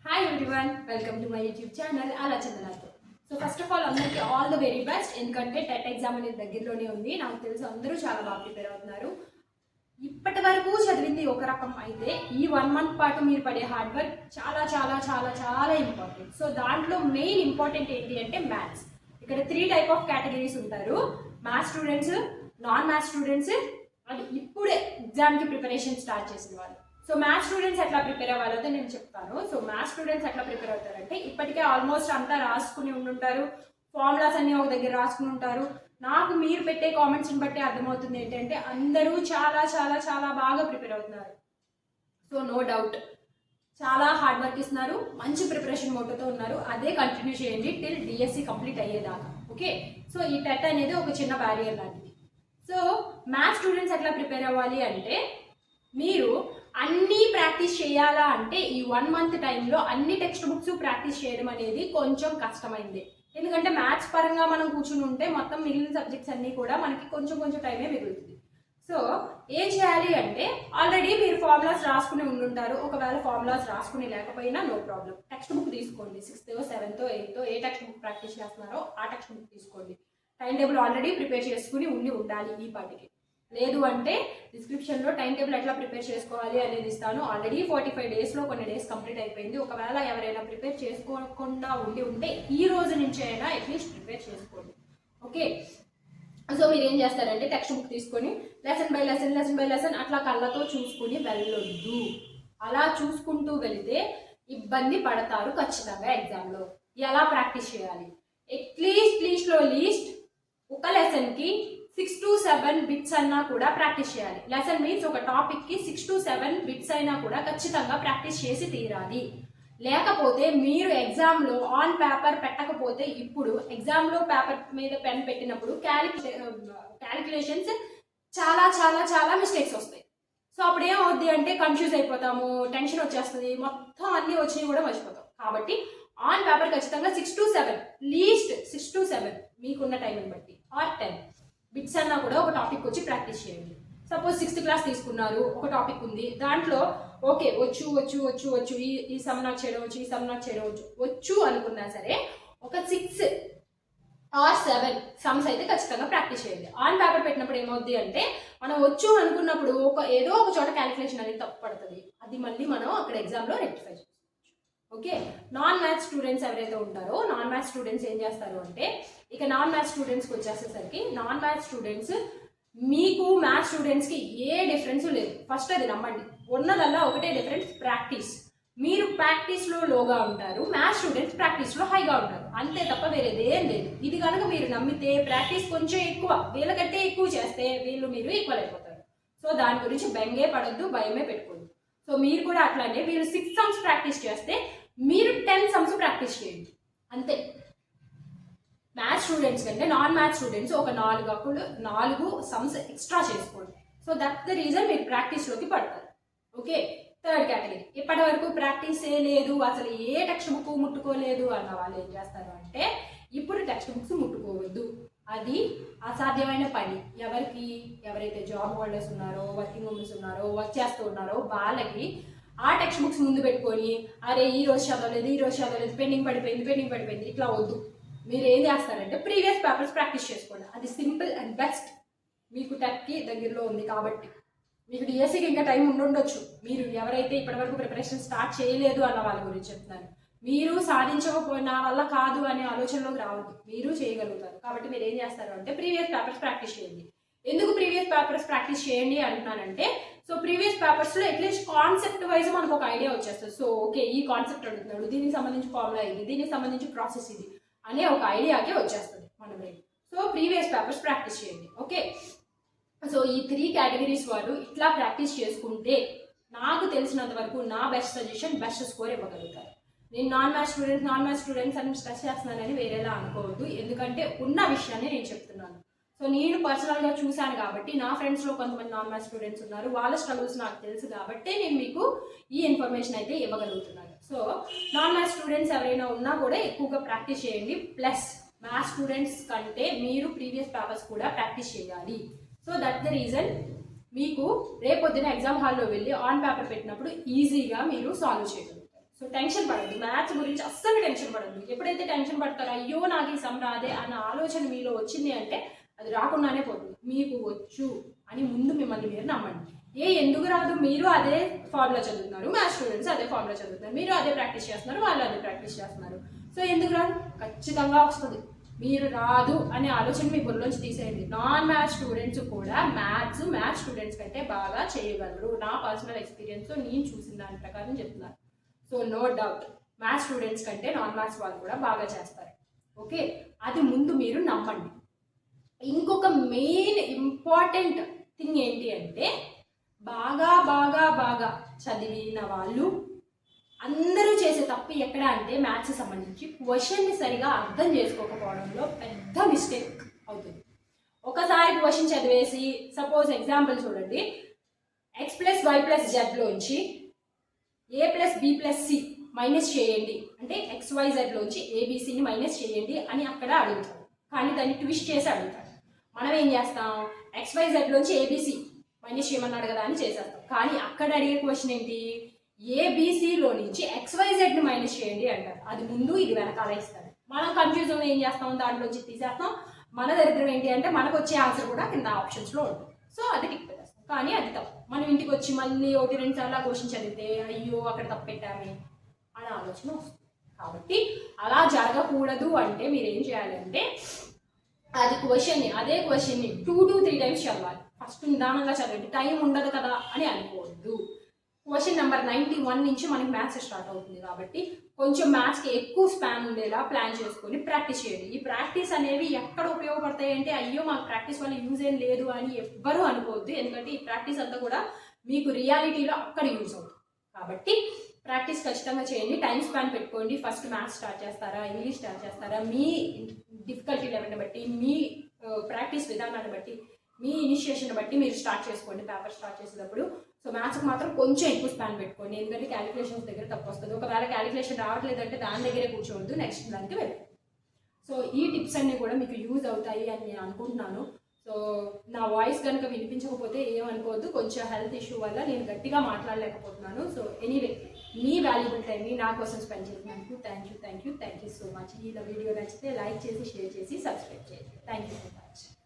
Hi everyone, welcome to my YouTube channel అలా చందనాతో. So first of అందరికీ all the very best. ఎందుకంటే TET exam అనేది దగ్గరలోనే ఉంది. నాకు తెలుసు అందరూ చాలా బాగా ప్రిపేర్ అవుతున్నారు. ఇప్పటి వరకు చదివింది ఒక రకం అయితే ఈ 1 month పాటు మీరు పడే హార్డ్ వర్క్ చాలా చాలా చాలా చాలా ఇంపార్టెంట్. సో దాంట్లో మెయిన్ ఇంపార్టెంట్ ఏంటి అంటే మ్యాథ్స్. ఇక్కడ 3 type ఆఫ్ కేటగిరీస్ ఉంటారు: maths students, non maths students, and ఇప్పుడే ఎగ్జామ్కి ప్రిపరేషన్ స్టార్ట్ చేసిన వాళ్ళు. సో మ్యాథ్స్ స్టూడెంట్స్ ఎట్లా ప్రిపేర్ అవ్వాలో నేను చెప్తాను. సో మ్యాథ్స్ స్టూడెంట్స్ ఎట్లా ప్రిపేర్ అవుతారంటే, ఇప్పటికే ఆల్మోస్ట్ అంతా రాసుకుని ఉండుంటారు, ఫార్ములాస్ అన్ని ఒక దగ్గర రాసుకుని ఉంటారు. నాకు మీరు పెట్టే కామెంట్స్ని బట్టి అర్థమవుతుంది ఏంటంటే అందరూ చాలా చాలా చాలా బాగా ప్రిపేర్ అవుతున్నారు. సో నో డౌట్ చాలా హార్డ్ వర్క్ ఇస్తున్నారు, మంచి ప్రిపరేషన్ మోటోతో ఉన్నారు. అదే కంటిన్యూ చేయండి టిల్ డిఎస్సి కంప్లీట్ అయ్యేదాకా. ఓకే, సో ఈ టెట్ అనేది ఒక చిన్న బ్యారియర్ లాంటిది. సో మ్యాథ్స్ స్టూడెంట్స్ ఎట్లా ప్రిపేర్ అవ్వాలి అంటే, మీరు అన్నీ ప్రాక్టీస్ చేయాలా అంటే ఈ 1 month టైంలో అన్ని టెక్స్ట్ బుక్స్ ప్రాక్టీస్ చేయడం అనేది కొంచెం కష్టమైంది. ఎందుకంటే మ్యాథ్స్ పరంగా మనం కూర్చుని ఉంటే మొత్తం మిగిలిన సబ్జెక్ట్స్ అన్నీ కూడా మనకి కొంచెం కొంచెం టైమే మిగులుతుంది. సో ఏం చేయాలి అంటే, ఆల్రెడీ మీరు ఫార్ములాస్ రాసుకుని ఉండుంటారు. ఒకవేళ ఫార్ములాస్ రాసుకుని లేకపోయినా నో ప్రాబ్లం, టెక్స్ట్ బుక్ తీసుకోండి. 6th, 7th, 8th ఏ టెక్స్ట్ బుక్ ప్రాక్టీస్ చేస్తున్నారో ఆ టెక్స్ట్ బుక్ తీసుకోండి. టైం టేబుల్ ఆల్రెడీ ప్రిపేర్ చేసుకుని ఉండాలి ఈ పాటికి. లేదు అంటే డిస్క్రిప్షన్లో టైం టేబుల్ ఎట్లా ప్రిపేర్ చేసుకోవాలి అనేది ఇస్తాను. ఆల్రెడీ 45 daysలో కొన్ని డేస్ కంప్లీట్ అయిపోయింది. ఒకవేళ ఎవరైనా ప్రిపేర్ చేసుకోకుండా ఉంటే ఈ రోజు నుంచి అయినా అట్లీస్ట్ ప్రిపేర్ చేసుకోండి. ఓకే, సో మీరు ఏం చేస్తారంటే టెక్స్ట్ బుక్ తీసుకొని లెసన్ బై లెసన్ అట్లా కళ్ళతో చూసుకుని వెళ్ళొద్దు. అలా చూసుకుంటూ వెళితే ఇబ్బంది పడతారు ఖచ్చితంగా ఎగ్జామ్లో. ఎలా ప్రాక్టీస్ చేయాలి? లీస్ట్ ఒక లెసన్కి 6 to 7 బిట్స్ అన్నా కూడా ప్రాక్టీస్ చేయాలి. లెసన్ మీన్స్ ఒక టాపిక్కి 6 to 7 బిట్స్ అయినా కూడా ఖచ్చితంగా ప్రాక్టీస్ చేసి తీరాలి. లేకపోతే మీరు ఎగ్జామ్లో ఆన్ పేపర్ పెట్టకపోతే, ఇప్పుడు ఎగ్జామ్లో పేపర్ మీద పెన్ పెట్టినప్పుడు క్యాలిక్యులేషన్స్ చాలా చాలా చాలా మిస్టేక్స్ వస్తాయి. సో అప్పుడు ఏమవుద్ది అంటే కన్ఫ్యూజ్ అయిపోతాము, టెన్షన్ వచ్చేస్తుంది, మొత్తం అన్నీ వచ్చినాయి కూడా మర్చిపోతాం. కాబట్టి ఆన్ పేపర్ ఖచ్చితంగా 6 to 7, లీస్ట్ 6 to 7 మీకున్న టైంని బట్టి ఆర్ 10 బిట్స్ అన్నా కూడా ఒక టాపిక్ వచ్చి ప్రాక్టీస్ చేయండి. సపోజ్ 6th class తీసుకున్నారు, ఒక టాపిక్ ఉంది, దాంట్లో ఓకే వచ్చు ఈ సమ్ నాకు చేయడం వచ్చు, ఈ సమ్ నాకు చేయడం వచ్చు అనుకున్నా సరే ఒక 6 or 7 సమ్స్ అయితే ఖచ్చితంగా ప్రాక్టీస్ చేయండి. ఆన్ పేపర్ పెట్టినప్పుడు ఏమవుద్ది అంటే, మనం వచ్చు అనుకున్నప్పుడు ఏదో ఒక చోట క్యాలిక్యులేషన్ అనేది తప్పు పడుతుంది. అది మళ్ళీ మనం అక్కడ ఎగ్జామ్లో రెక్టిఫై చేసుకోవచ్చు. ఓకే, నాన్ మ్యాథ్స్ స్టూడెంట్స్ ఎవరైతే ఉంటారో, నాన్ మ్యాథ్స్ స్టూడెంట్స్ ఏం చేస్తారు అంటే, ఇక నాన్ మ్యాథ్స్ స్టూడెంట్స్కి వచ్చేసేసరికి నాన్ మ్యాథ్స్ స్టూడెంట్స్ మీకు మ్యాథ్స్ స్టూడెంట్స్కి ఏ డిఫరెన్స్ లేదు. ఫస్ట్ అది నమ్మండి, ఉన్నదల్లా ఒకటే డిఫరెన్స్, ప్రాక్టీస్. మీరు ప్రాక్టీస్లో లోగా ఉంటారు, మ్యాథ్స్ స్టూడెంట్స్ ప్రాక్టీస్లో హైగా ఉంటారు, అంతే తప్ప వేరేదేం లేదు. ఇది కనుక మీరు నమ్మితే ప్రాక్టీస్ కొంచెం ఎక్కువ, వీళ్ళకంటే ఎక్కువ చేస్తే మీరు ఈక్వల్ అయిపోతారు. సో దాని గురించి బెంగే పడొద్దు, భయమే పెట్టుకోండి. సో మీరు కూడా అట్లానే, వీళ్ళు 6 sums ప్రాక్టీస్ చేస్తే మీరు 10 sums ప్రాక్టీస్ చేయండి, అంతే. మ్యాథ్స్ స్టూడెంట్స్ కంటే నాన్ మ్యాథ్స్ స్టూడెంట్స్ ఒక 4 sums ఎక్స్ట్రా చేసుకోండి. సో దట్ ద రీజన్ మీరు ప్రాక్టీస్లోకి పడతారు. ఓకే, 3rd కేటగిరీ, ఇప్పటి వరకు ప్రాక్టీస్ లేదు, అసలు ఏ టెక్స్ట్ బుక్ ముట్టుకోలేదు అన్న వాళ్ళు ఏం చేస్తారు అంటే, ఇప్పుడు టెక్స్ట్ బుక్స్ ముట్టుకోవద్దు, అది అసాధ్యమైన పని. ఎవరైతే జాబ్ హోల్డర్స్ ఉన్నారో, వర్కింగ్ ఉమెన్స్ ఉన్నారో, వర్క్ చేస్తూ ఉన్నారో వాళ్ళకి ఆ టెక్స్ట్ బుక్స్ ముందు పెట్టుకొని అరే ఈ రోజు చదవలేదు, పెండింగ్ పడిపోయింది ఇట్లా వద్దు. మీరు ఏం చేస్తారంటే ప్రీవియస్ పేపర్స్ ప్రాక్టీస్ చేసుకోండి. అది సింపుల్ అండ్ బెస్ట్. మీకు టెట్కి దగ్గరలో ఉంది కాబట్టి, మీకు డిఎస్సికి ఇంకా టైం ఉండొచ్చు. మీరు ఎవరైతే ఇప్పటివరకు ప్రిపరేషన్ స్టార్ట్ చేయలేదు అన్న వాళ్ళ గురించి చెప్తున్నాను. మీరు సాధించకపోయినా వల్ల కాదు అనే ఆలోచనలోకి రావద్దు, మీరు చేయగలుగుతారు. కాబట్టి మీరు ఏం చేస్తారు అంటే ప్రీవియస్ పేపర్స్ ప్రాక్టీస్ చేయండి. ఎందుకు ప్రీవియస్ పేపర్స్ ప్రాక్టీస్ చేయండి అంటున్నానంటే, సో ప్రీవియస్ పేపర్స్లో అట్లీస్ట్ కాన్సెప్ట్ వైజ్ మనకు ఒక ఐడియా వచ్చేస్తుంది. సో ఓకే, ఈ కాన్సెప్ట్ అడుగుతున్నాడు, దీనికి సంబంధించి ఫార్ములా ఇది, దీనికి సంబంధించి ప్రాసెస్ ఇది అనే ఒక ఐడియాకే వచ్చేస్తుంది మన brain. So previous papers practice చేయండి. ఓకే, సో ఈ 3 కేటగిరీస్ వాళ్ళు ఇట్లా ప్రాక్టీస్ చేసుకుంటే నాకు తెలిసినంత వరకు నా బెస్ట్ సజెషన్, బెస్ట్ స్కోర్ ఇవ్వగలుగుతారు. నేను నాన్ మ్యాథ్స్ స్టూడెంట్స్ అని స్ట్రెస్ చేస్తున్నానని వేరేలా అనుకోవద్దు, ఎందుకంటే ఉన్న విషయాన్ని నేను చెప్తున్నాను. సో నేను పర్సనల్గా చూశాను కాబట్టి, నా ఫ్రెండ్స్లో కొంతమంది నాన్ మ్యాథ్స్ స్టూడెంట్స్ ఉన్నారు, వాళ్ళ స్ట్రగుల్స్ నాకు తెలుసు కాబట్టి నేను మీకు ఈ ఇన్ఫర్మేషన్ అయితే ఇవ్వగలుగుతున్నాను. సో నాన్ మ్యాథ్స్ స్టూడెంట్స్ ఎవరైనా ఉన్నా కూడా ఎక్కువగా ప్రాక్టీస్ చేయండి. ప్లస్ మ్యాథ్స్ స్టూడెంట్స్ కంటే మీరు ప్రీవియస్ పేపర్స్ కూడా ప్రాక్టీస్ చేయాలి. సో దట్ ద రీజన్ మీకు రేపొద్దున ఎగ్జామ్ హాల్లో వెళ్ళి ఆన్ పేపర్ పెట్టినప్పుడు ఈజీగా మీరు సాల్వ్ చేయగలుగుతారు. సో టెన్షన్ పడద్దు, మ్యాథ్స్ గురించి అస్సలు టెన్షన్ పడద్దు. ఎప్పుడైతే టెన్షన్ పడతారో అయ్యో నాకు ఈ సమ్ రాదే అన్న ఆలోచన మీలో వచ్చింది అంటే అది రాకుండానే పోతుంది. మీకు వచ్చు అని ముందు మిమ్మల్ని మీరు నమ్మండి. ఎందుకు రాదు, మీరు అదే ఫార్ములా చదువుతున్నారు, మ్యాథ్స్ స్టూడెంట్స్ అదే ఫార్ములా చదువుతున్నారు, మీరు అదే ప్రాక్టీస్ చేస్తున్నారు, వాళ్ళు అదే ప్రాక్టీస్ చేస్తున్నారు. సో ఎందుకు రాదు, ఖచ్చితంగా వస్తుంది. మీరు రాదు అనే ఆలోచన మీ బుర్రలోంచి తీసేయండి. నాన్ మ్యాథ్స్ స్టూడెంట్స్ కూడా మ్యాథ్స్ స్టూడెంట్స్ కంటే బాగా చేయగలరు. నా పర్సనల్ ఎక్స్పీరియన్స్తో నేను చూసిన దాని ప్రకారం చెప్తున్నాను. So no doubt maths students కంటే నాన్ మ్యాథ్స్ వాళ్ళు కూడా బాగా చేస్తారు. ఓకే, అది ముందు మీరు నమ్మండి. ఇంకొక మెయిన్ ఇంపార్టెంట్ థింగ్ ఏంటి అంటే బాగా బాగా బాగా చదివిన వాళ్ళు అందరూ చేసే తప్పు ఎక్కడ అంటే మ్యాథ్స్ సంబంధించి క్వశ్చన్ని సరిగా అర్థం చేసుకోకపోవడంలో పెద్ద మిస్టేక్ అవుతుంది. ఒకసారి క్వశ్చన్ చదివేసి సపోజ్ ఎగ్జాంపుల్ చూడండి, x+y+z లోంచి a+b+c మైనస్ చేయండి అంటే XYZ లోంచి ABCని మైనస్ చేయండి అని అక్కడ అడుగుతాడు. కానీ దాన్ని ట్విస్ట్ చేసి అడుగుతాడు. మనం ఏం చేస్తాం, XYZ లోంచి ABC మైనస్ చేయమన్నాడు కదా అని చేసేస్తాం. కానీ అక్కడ అడిగే క్వశ్చన్ ఏంటి, ABCలో నుంచి XYZని మైనస్ చేయండి అంటారు. అది ముందు ఇది వెనకాల ఇస్తాడు. మనం కన్ఫ్యూజన్ ఏం చేస్తాం, దాంట్లోంచి తీసేస్తాం. మన దరిద్రం ఏంటి అంటే మనకు వచ్చే ఆన్సర్ కూడా కింద ఆప్షన్స్లో ఉంటుంది. సో అది టిక్ పెట్టేస్తాం. కానీ అది తప్పు. మనం ఇంటికి వచ్చి మళ్ళీ 1-2 సార్లు ఆ క్వశ్చన్ చదివితే అయ్యో అక్కడ తప్పు పెట్టామే అనే ఆలోచన వస్తుంది. కాబట్టి అలా జరగకూడదు అంటే మీరు ఏం చేయాలి అంటే అదే క్వశ్చన్ని 2 to 3 times చదవాలి. ఫస్ట్ నిదానంగా చదవండి, టైం ఉండదు కదా అని అనుకోవద్దు. క్వశ్చన్ నెంబర్ 91 నుంచి మనకి మ్యాథ్స్ స్టార్ట్ అవుతుంది కాబట్టి కొంచెం మ్యాథ్స్కి ఎక్కువ స్పాన్ ఉండేలా ప్లాన్ చేసుకొని ప్రాక్టీస్ చేయండి. ఈ ప్రాక్టీస్ అనేవి ఎక్కడ ఉపయోగపడతాయి అంటే అయ్యో మాకు ప్రాక్టీస్ వల్ల యూజ్ ఏం లేదు అని ఎవ్వరూ అనుకోవద్దు. ఎందుకంటే ఈ ప్రాక్టీస్ అంతా కూడా మీకు రియాలిటీలో అక్కడ యూజ్ అవుతుంది. కాబట్టి ప్రాక్టీస్ ఖచ్చితంగా చేయండి. టైం స్పాన్ పెట్టుకోండి. ఫస్ట్ మ్యాథ్స్ స్టార్ట్ చేస్తారా, ఇంగ్లీష్ స్టార్ట్ చేస్తారా, మీ డిఫికల్టీ లెవెల్ని బట్టి, మీ ప్రాక్టీస్ విధానాన్ని బట్టి, మీ ఇనిషియేషన్ బట్టి మీరు స్టార్ట్ చేసుకోండి పేపర్ స్టార్ట్ చేసేటప్పుడు. సో మ్యాథ్స్కి మాత్రం కొంచెం ఎక్కువ స్పాన్ పెట్టుకోండి, ఎందుకంటే క్యాలిక్యులేషన్స్ దగ్గర తప్పు వస్తుంది. ఒకవేళ క్యాలిక్యులేషన్ రావట్లేదంటే దాని దగ్గరే కూర్చోవద్దు, నెక్స్ట్ దానికి వెళ్ళండి. సో ఈ టిప్స్ అన్నీ కూడా మీకు యూజ్ అవుతాయి అని నేను అనుకుంటున్నాను. సో నా వాయిస్ కనుక వినిపించకపోతే ఏమనుకోవద్దు, కొంచెం హెల్త్ ఇష్యూ వల్ల నేను గట్టిగా మాట్లాడలేకపోతున్నాను. సో ఎనీవే మీ వాల్యుబుల్ టైంని నా కోసం స్పెండ్ చేసినందుకు థ్యాంక్ యూ సో మచ్. ఈ వీడియో నచ్చితే లైక్ చేసి, షేర్ చేసి, సబ్స్క్రైబ్ చేయండి. Thank you so much.